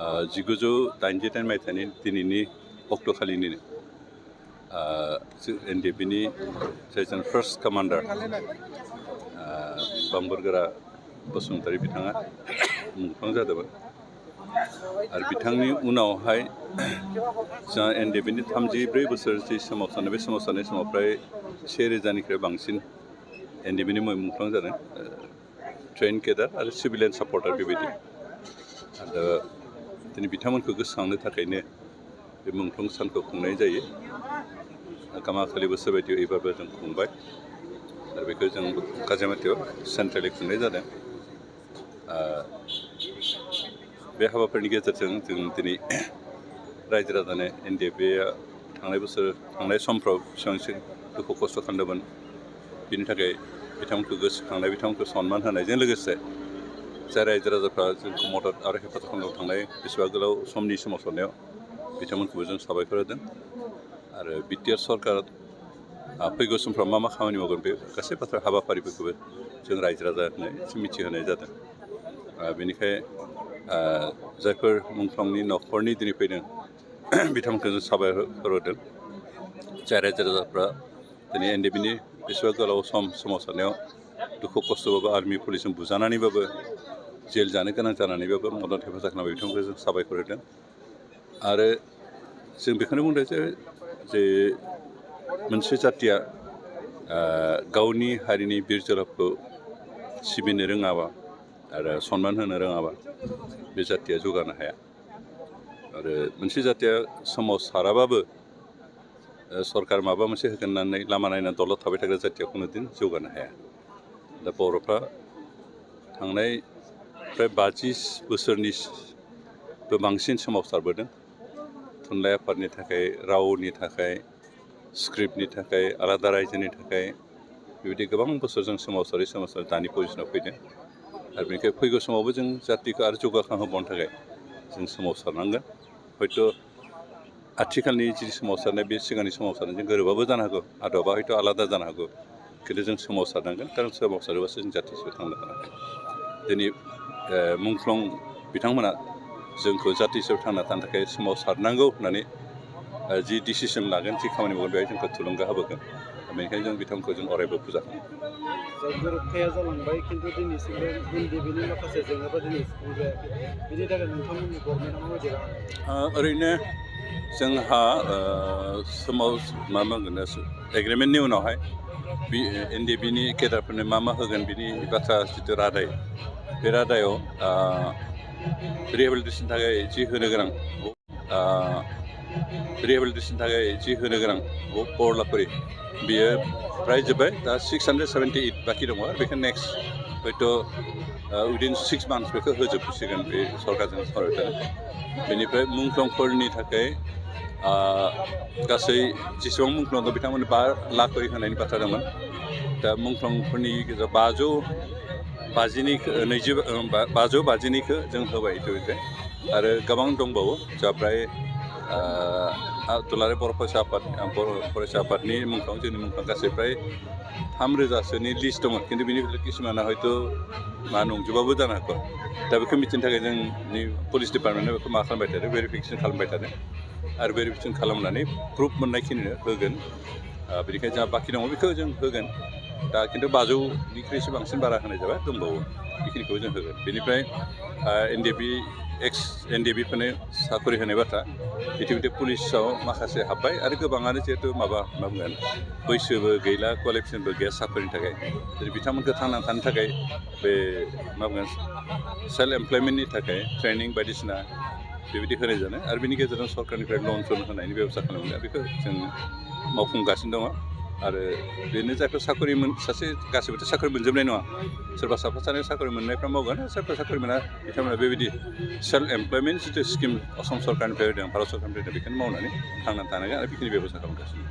1988 मायथाइनि दिनैनि अक्ट'खालिनिनो एनडिएफबिनि जायजों फार्स्ट कमान्डार बांबरगोरा बसुमतारी बिथाङा मुंख्लं जादोंमोन आरो बिथांनि उनावहाय जोंहा एनडिएफबिनि 34 बोसोर जि सोमावसारनाय बे सोमावसारनाय समाव फ्राय 1000निख्रुइ बांसिन एनडिएफबिनि मुंख्लं जादों ट्रेन केडार आरो सिभिलियन सापर्टार बेबायदि आरो दिनै बिथांमोनखौ गोसोखांनो थाखायनो बे मुंख्लं सानखौ खुंनाय जायो गामाखालि बोसोर बायदियै एबारबो जों खुंबाय आरो बेखौ जों काजियामाटियाव सेन्ट्रेलि खुंनाय जादों बे हाबाफारिनि गेजेरजों जों दिनै रायजो राजानो एनडिएफबिआ थांनाय समफ्राव बेसेबां दुखु खस्थ' खालामदोंमोन बिनि थाखाय बिथांमोनखौ गोसोखांनाय बिथांमोनखौ सनमान होनायजों लोगोसे जाय रायजो राजाफ्रा जोंखौ मदद आरो हेफाजाब खालामनो थांनाय बेसेबा गोलाव समनि सोमावसारनायाव बिथांमोनखौबो जों साबायखर होदों आरो बिटिआर सरकार फैगौ समफ्राव मा खामानि मावगोन बे गासै बाथ्रा हाबाफारिफोरखौबो जों रायजो राजानो मिथिहोनाय जादों बेनिखाय जायफोर मुंख्लंनि न'खरनि दिनै फैदों बिथांमोनखौ जों साबायखर होदों जाय रायजो राजाफ्रा दिनै एनडिएफबिनि बेसेबा गोलाव सम सोमावसारनायाव दुखु खस्थ'बाबो आर्मि पुलिसजों बुजानानैबाबो जेल जानो गोनां जानानैबाबो मदद हेफाजाब खालामनाय बिथांमोनखौ जों साबायखर होदों आरो जों बेखौनो बुंदों जे मोनसे जाथिया गावनि हारिनि बिर जोहोलावखौ सिबिनो रोङाबा आरो सनमान होनो रोङाबा बे जाथिया जौगानो हाया आरो मोनसे जाथिया सोमावसाराबाबो सरकार माबा मोनसे होगोन होननानै लामा नायनानै दलद थाबाय थाग्रा जाथिया कुनुदिन जौगानो हाया दा बर'फ्रा थांनाय फ्राय 50 बोसोरनिबो बांसिन सोमावसारबोदों थुनलाइ आफादनि थाखाय रावनि थाखाय स्क्रिप्टनि थाखाय आलादा रायजोनि थाखाय बेबायदि गोबां बोसोर जों सोमावसारै दानि पजिसनाव फैदों आरो बेनिखाय फैगौ समावबो जों जातिखौ आरो जौगाखांहोबावनो थाखाय जों सोमावसारनांगोन हयथ' आथिखालनि जि सोमावसारनाय बे सिगांनि सोमावसारनायजों गोरोबाबो जानो हागौ आदबा हयथ' आलादा जानो हागौ खिन्थु जों सोमावसारनांगोन खारन सोमावसारोबासो जों जाथि हिसाबै थांनो हागोन दिनै मुंख्लं बिथांमोना जोंखौ जाथि हिसाबै थांना थानो थाखाय सोमावसारनांगौ होननानै जि डिसिसन लागोन जि खामानि मावगोन बेहाय जोंखौ थुलुंगा होबोगोन बेनिखायनो जों बिथांमोनखौ जों अरायबो फुजा जाय गोरोबथाया जालांबाय खिन्थु दिनैसिमबो एनडिएफबिनि माखासे जेंनाफोरा दिनै सुफुंजायाखै बिनि थाखाय नोंथांमोननि गभर्नमेन्टआ माबायदि ओरैनो जोंहा मा बुंगोन एग्रिमेन्टनि उनावहाय एनडिएफबिनि केडारफोरनो मा होगोन बिनि बाथ्रा जिथु रादाय बे रादायाव रिहेबिलिटेसननि थाखाय जि होनो गोनां बरलाफुरि बियो फ्राय जोब्बाय दा 678 बाखि दङ आरो बेखौ नेक्स्ट हयथ' उइदिन 6 मान्थस बेखौ होजोबसिगोन बे सरकारजों सावरायनानै बेनिफ्राय मुंख्लंफोरनि थाखाय गासै जेसेबां मुंख्लं दं बिथांमोननो 5 लाख करि होनायनि बाथ्रा दंमोन दा मुंख्लंफोरनि गेजेराव 550निखौ जों होबाय इतिमধ্যे आरो गोबां दंबावो जा फ्राय दुलाराय बर' फरायसा आफादनि मुंख्लं जोंनि मुंख्लं गासै फ्राय 3000सोनि लिस्ट दंमोन खिन्थु बेनि गेजेराव किसुमाना हयथ' मा नंजोबाबो जानो हागौ दा बेखौ मिथिनो थाखाय जोंनि पुलिस डिपार्टमेन्टआ बेखौ मा खालामबाय थादों भेरिफिकेसन खालामबाय थादों आरो भेरिफिकेसन खालामनानै प्रुफ मोननायखिनिनो होगोन बेनिखायनो जा बाखि दङ बेखौ जों होगोन दा खिन्थु 500निख्रुइसो बांसिन बारा होनाय जाबाय दंबावो बेखिनिखौ जों होगोन बेनिफ्राय एनडिएफबिफोरनो साकरि होनाय बाथ्रा इतिमধ্যे पुलिसाव माखासे हाब्बाय आरो गोबाङानो जिहेतु मा बुंगोन बैसोबो गैला क्वालिफिकेसनबो गैया साकरिनि थाखाय जेरै बिथांमोनखौ थांनानै थानो थाखाय बे मा बुंगोन सेल्फ एमप्लयमेन्टनि थाखाय ट्रेनिं बायदिसिना बेबायदि होनाय जादों आरो बेनि गेजेरजों सरकारनिफ्राय लन होनायनि बेब'स्था खालामदों बेखौ जों मावफुंगासिनो दङ आरो बेनो जायफोर सासे गासैबोथ' साकरि मोनजोबनाय नङा सोरबा साफा सानै साकरि मोननायफ्रा मावगोन सोरबा साकरि मोना बिथांमोना बेबायदि सेल्फ एमप्लयमेन्ट जिथु स्किम असम सरकारनिफ्राय होदों भारत सरकारनिफ्राय होदों बेखौनो मावनानै थांनानै थानांगोन आरो बेखिनि बेब'स्था खालामगासिनो